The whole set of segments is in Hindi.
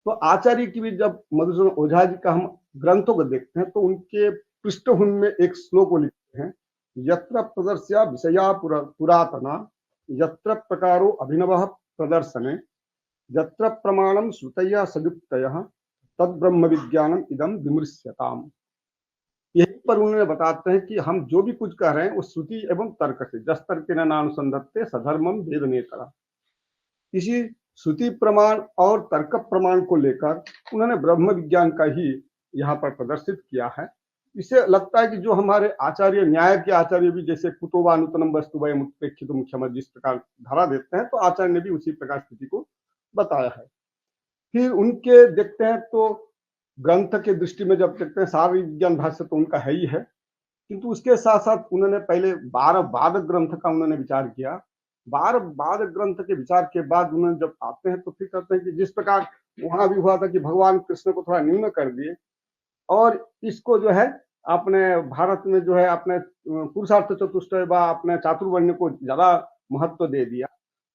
तो आचार्य की भी जब मधुसूदन ओझा जी का हम ग्रंथों को देखते हैं तो उनके पृष्ठभूमि में एक श्लोक को लिखते हैं, यत्र प्रदर्श्या विषया पुरातना, यत्र प्रकारो अभिनव प्रदर्शने, यत्र प्रमाणम श्रुतया सयुक्तयः, तद ब्रह्म विज्ञानम इदम विमृश्यताम। यही पर उन्होंने बताते हैं कि हम जो भी कुछ कह रहे हैं वो श्रुति एवं तर्क से, जस तर्केण नानुसंधत्ते सधर्मम वेद नेतरः। इसी श्रुति प्रमाण और तर्क प्रमाण को लेकर उन्होंने ब्रह्म विज्ञान का ही यहाँ पर प्रदर्शित किया है। इससे लगता है कि जो हमारे आचार्य, न्याय के आचार्य भी जैसे कुतोवा नूतनम वस्तु वयम उत्प्रेक्षित मुख्यम जिस प्रकार धारा देते हैं, तो आचार्य ने भी उसी प्रकार स्थिति को बताया है। फिर उनके देखते हैं तो ग्रंथ के दृष्टि में जब देखते हैं, सार्वजनिक विज्ञान भाष्य तो उनका है ही है, किंतु उसके साथ साथ उन्होंने पहले 12 वादक ग्रंथ का उन्होंने विचार किया। 12 वादक ग्रंथ के विचार के बाद उन्होंने जब आते हैं तो फिर कहते हैं कि जिस प्रकार वहां भी हुआ था कि भगवान कृष्ण को थोड़ा न्यून कर दिए और इसको जो है अपने भारत में जो है अपने पुरुषार्थ चतुष्टय व अपने चातुर्वर्ण्य को ज्यादा महत्व दे दिया।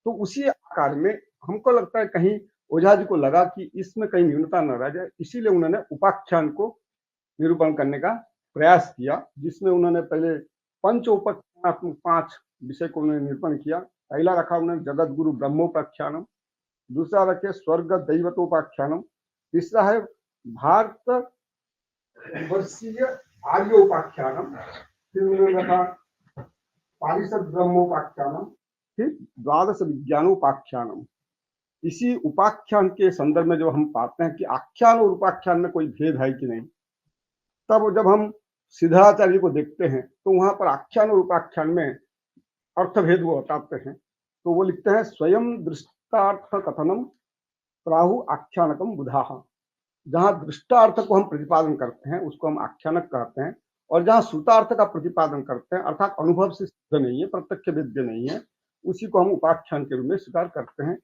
तो उसी आकार में हमको लगता है कहीं ओझा जी को लगा कि इसमें कहीं न्यूनता न रह जाए, इसीलिए उन्होंने उपाख्यान को निरूपण करने का प्रयास किया, जिसमें उन्होंने पहले पंच उपाख्यानात्मक 5 विषय को उन्होंने निरूपण किया। पहला रखा उन्होंने जगत गुरु ब्रह्मोपाख्यानम, दूसरा रखे स्वर्ग दैवतोपाख्यानम, तीसरा है भारत वर्षीय आर्योपाख्यानम, फिर उन्होंने रखा पारिषद ब्रह्मोपाख्यानम, फिर द्वादश विज्ञानोपाख्यानम। इसी उपाख्यान के संदर्भ में जो हम पाते हैं कि आख्यान और उपाख्यान में कोई भेद है कि नहीं, तब जब हम सिद्धाचार्य को देखते हैं तो वहां पर आख्यान और उपाख्यान में अर्थभेद वो बताते हैं। तो वो लिखते हैं, स्वयं दृष्टार्थ कथनम प्राहु आख्यानकम बुधाः। जहां दृष्टार्थ को हम प्रतिपादन करते हैं उसको हम आख्यानक कहते हैं, और जहां श्रुतार्थ का प्रतिपादन करते हैं अर्थात अनुभव से सिद्ध नहीं है, प्रत्यक्ष विद्य नहीं है, उसी को हम उपाख्यान के रूप में स्वीकार करते हैं।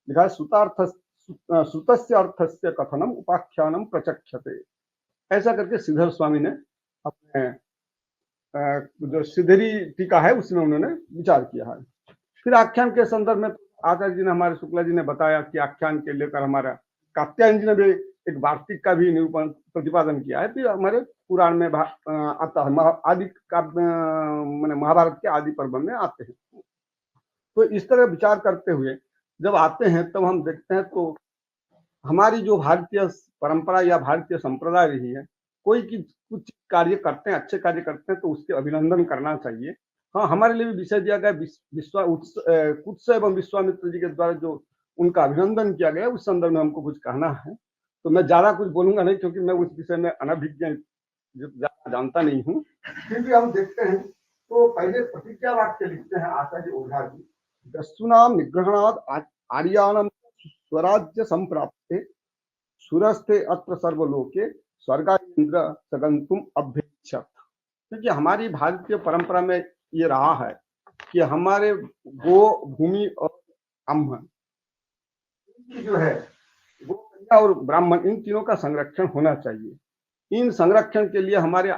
लिखा है, श्रुतस्य अर्थस्य कथनम उपाख्यानम प्रचक्षते। ऐसा करके श्रीधर स्वामी ने अपने जो सिद्धरी टीका है उसमें उन्होंने विचार किया है। फिर आख्यान के संदर्भ में आचार्य जी ने, हमारे शुक्ला जी ने बताया कि आख्यान के लेकर हमारा कात्यायन जी ने भी एक वार्तिक का भी निरूपण प्रतिपादन किया है। फिर हमारे पुराण में आता है, आदि काव्य मैंने महाभारत के आदि पर्व में आते हैं। तो इस तरह विचार करते हुए जब आते हैं तब हम देखते हैं तो हमारी जो भारतीय परंपरा या भारतीय संप्रदाय रही है, कोई की कुछ कार्य करते हैं, अच्छे कार्य करते हैं तो उसके अभिनंदन करना चाहिए। हाँ, हमारे लिए भी विषय दिया गया कुत्स एवं विश्वामित्र जी के द्वारा जो उनका अभिनंदन किया गया, उस संदर्भ में हमको कुछ कहना है। तो मैं ज्यादा कुछ बोलूंगा नहीं, क्योंकि मैं उस विषय में अनभिज्ञ ज्यादा जानता नहीं हूँ। फिर भी हम देखते हैं तो पहले प्रतिज्ञा वाक्य लिखते हैं आचार्य ओझा जी, दस्युनाम निग्रहणाद आर्यानम स्वराज्य संप्राप्ते सुरस्ते अत्र सर्वलोके स्वर्गायेन्द्र सगंतुम अभ्यक्षत। क्योंकि हमारी भारतीय परंपरा में ये रहा है कि हमारे गो, भूमि और ब्राह्मण जो है, गो, कन्या और ब्राह्मण, इन तीनों का संरक्षण होना चाहिए। इन संरक्षण के लिए हमारे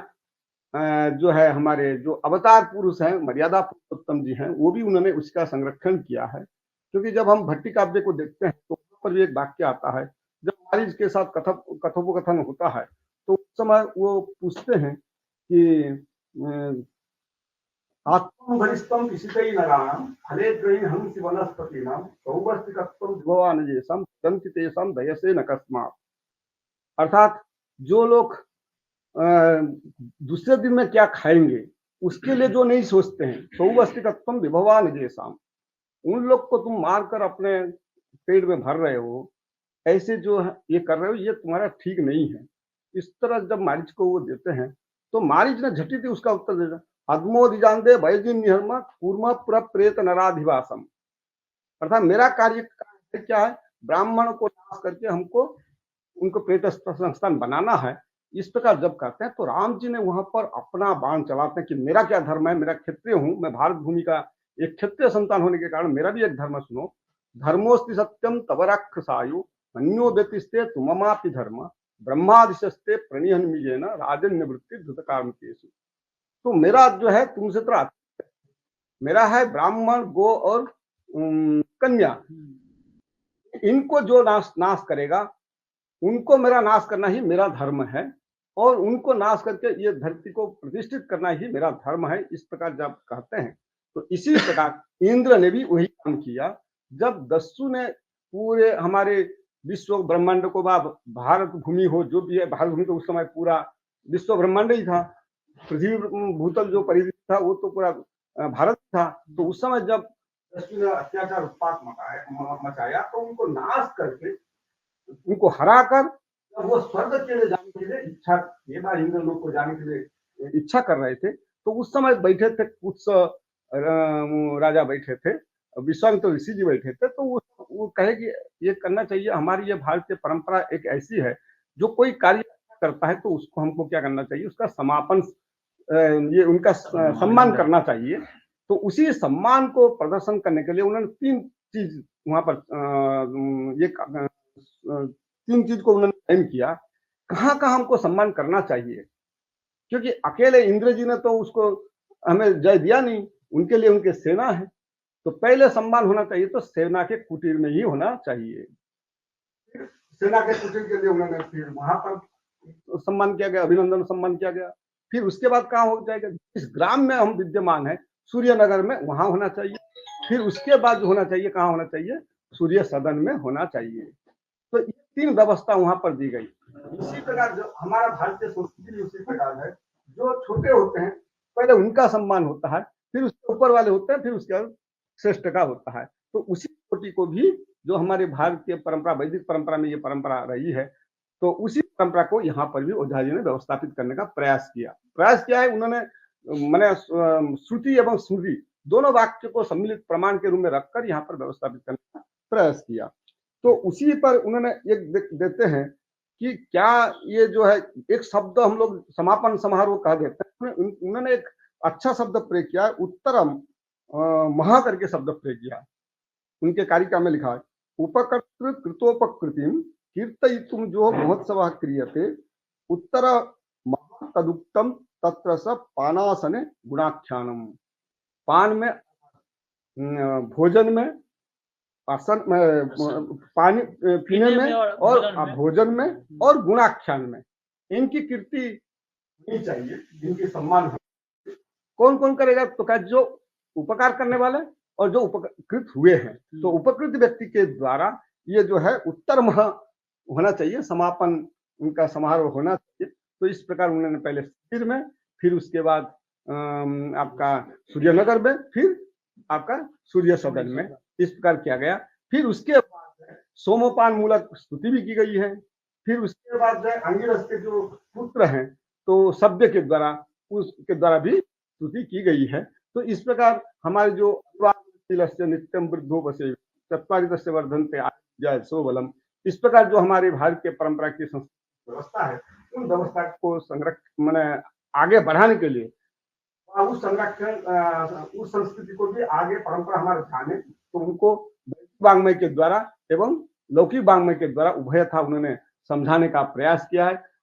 जो है, हमारे जो अवतार पुरुष हैं, मर्यादा पुरुषोत्तम जी हैं, वो भी उन्होंने उसका संरक्षण किया है। क्योंकि जब हम भट्टी काव्य को देखते हैं तो वहां पर भी एक वाक्य आता है, जब मारीच के साथ कथोपकथन होता है तो उस समय वो पूछते हैं कि आत्मभरिष्ठम इसितै नराणाम फले द्वयि हंसि वनस्पतीनाम सौवर्तिकत्वं विभवान येषां तदंति तेषां दयसे न कस्मात्। अर्थात जो लोग दूसरे दिन में क्या खाएंगे उसके लिए जो नहीं सोचते हैं, सौवस्तिकत्वम विभवान येषां, उन लोग को तुम मारकर अपने पेट में भर रहे हो, ऐसे जो ये कर रहे हो ये तुम्हारा ठीक नहीं है। इस तरह जब मारीच को वो देते हैं तो मारीच ने झटिति उसका उत्तर दे दिया, अदमोदिजानदे वैजिन निहर्मा कूर्मा प्रेत नराधिवासम। अर्थात मेरा कार्य क्या है, ब्राह्मण को नाश करके हमको उनको प्रेत संस्थान बनाना है। इस प्रकार जब कहते हैं तो राम जी ने वहां पर अपना बाण चलाते हैं कि मेरा क्या धर्म है, मेरा क्षत्रिय हूं, मैं भारत भूमि का एक क्षत्रिय संतान होने के कारण मेरा भी एक धर्म सुनो। धर्मोस्ति सत्यम तव राक्षसायु अन्यो व्यतिस्ते तुममापि धर्म ब्रह्मादिशस्ते प्रणिहन मिजेन राजन निवृत्ति धृत काम केसु। तो मेरा जो है तुमसे तो मेरा है ब्राह्मण, गो और कन्या, इनको जो नाश करेगा उनको मेरा नाश करना ही मेरा धर्म है और उनको नाश करके ये धरती को प्रतिष्ठित करना ही मेरा धर्म है, इस प्रकार जब कहते हैं, तो इसी प्रकार इंद्र ने भी वही काम किया। जब दस्यु ने पूरे हमारे विश्व ब्रह्मांड को भारत भूमि हो जो भी है, भारत भूमि तो उस समय पूरा विश्व ब्रह्मांड ही था, पृथ्वी भूतल जो परिधि था वो तो पूरा भारत था। तो उस समय जब दस्यु ने अत्याचार उत्पात मचाया तो उनको नाश करके, उनको हराकर जब वो स्वर्ग के लिए जाने के लिए इच्छा, ये बार इंद्र लोक को जाने के लिए इच्छा कर रहे थे, तो उस समय बैठे थे कुछ राजा बैठे थे, विश्वामित्र ऋषि जी बैठे थे, तो वो कहे कि ये करना चाहिए, हमारी ये भारतीय परंपरा एक ऐसी है, जो कोई कार्य करता है तो उसको हमको क्या करना चाहिए, उसका समापन, ये उनका सम्मान करना चाहिए। तो उसी सम्मान को प्रदर्शन करने के लिए उन्होंने तीन चीज वहां पर ये तीन चीज को उन्होंने तय किया, कहाँ कहाँ हमको सम्मान करना चाहिए, क्योंकि अकेले इंद्र जी ने तो उसको हमें जय दिया नहीं, उनके लिए उनके सेना है, तो पहले सम्मान होना चाहिए तो सेना के कुटीर में ही होना चाहिए। सेना के कुटीर के लिए उन्होंने फिर वहां पर सम्मान किया गया, अभिनंदन सम्मान किया गया। फिर उसके बाद कहाँ हो जाएगा, जिस ग्राम में हम विद्यमान है सूर्य नगर में, वहां होना चाहिए। फिर उसके बाद होना चाहिए, कहाँ होना चाहिए, सूर्य सदन में होना चाहिए। तो ये तीन व्यवस्था वहां पर दी गई। इसी प्रकार जो हमारा भारतीय संस्कृति उसी प्रकार है, जो छोटे होते हैं पहले उनका सम्मान होता है, फिर उसके ऊपर वाले होते हैं, फिर उसके बाद श्रेष्ठ का होता है। तो उसी कोटि को भी जो हमारे भारतीय परंपरा, वैदिक परंपरा में ये परंपरा रही है, तो उसी परंपरा को यहाँ पर भी ओझा जी ने व्यवस्थापित करने का प्रयास किया। प्रयास किया है उन्होंने, मैंने श्रुति एवं स्मृति दोनों वाक्य को सम्मिलित प्रमाण के रूप में रखकर यहाँ पर व्यवस्थापित करने का प्रयास किया। तो उसी पर उन्होंने एक देते हैं कि क्या ये जो है, एक शब्द हम लोग समापन समारोह कह देते हैं, उन्होंने एक अच्छा शब्द प्रयोग किया है, उत्तरम महा करके शब्द प्रयोग किया, उनके कारिका में लिखा है, उपकर्तृ कृतोपकृतिम कीर्तयितुम जो महोत्सव क्रियते उत्तर तदुक्तम तत्र स पानासने गुणाख्यानम। पान में, भोजन में, आसन पानी पीने में और भोजन में और गुणाख्यान में इनकी कीर्ति नहीं चाहिए, इनकी सम्मान हो। कौन कौन करेगा, तो क्या जो उपकार करने वाले और जो उपकृत हुए हैं, तो उपकृत व्यक्ति के द्वारा ये जो है उत्तम होना चाहिए, समापन उनका समारोह होना चाहिए। तो इस प्रकार उन्होंने पहले शिविर में, फिर उसके बाद आपका सूर्यनगर में, फिर आपका सूर्य सदन में, इस प्रकार किया गया। फिर उसके बाद सोमोपान मूलक स्तुति भी की गई है। फिर उसके बाद अंगिरस के जो पुत्र हैं, तो सभ्य के द्वारा, उसके द्वारा भी स्तुति की गई है। तो इस प्रकार हमारे जो नित्यम वृद्धो बसे चत्वारिदस्य वर्धन्ते आयुर्जय सोबलम, इस प्रकार जो हमारे भारतीय परंपरा की व्यवस्था है, उन व्यवस्था को संरक्षण मैंने आगे बढ़ाने के लिए, उस संरक्षण, उस संस्कृति को भी आगे परंपरा हमारे जाने, तो उनको वांग्मय के द्वारा एवं लौकिक वांग्मय के द्वारा उभयथा उन्होंने समझाने का प्रयास किया है।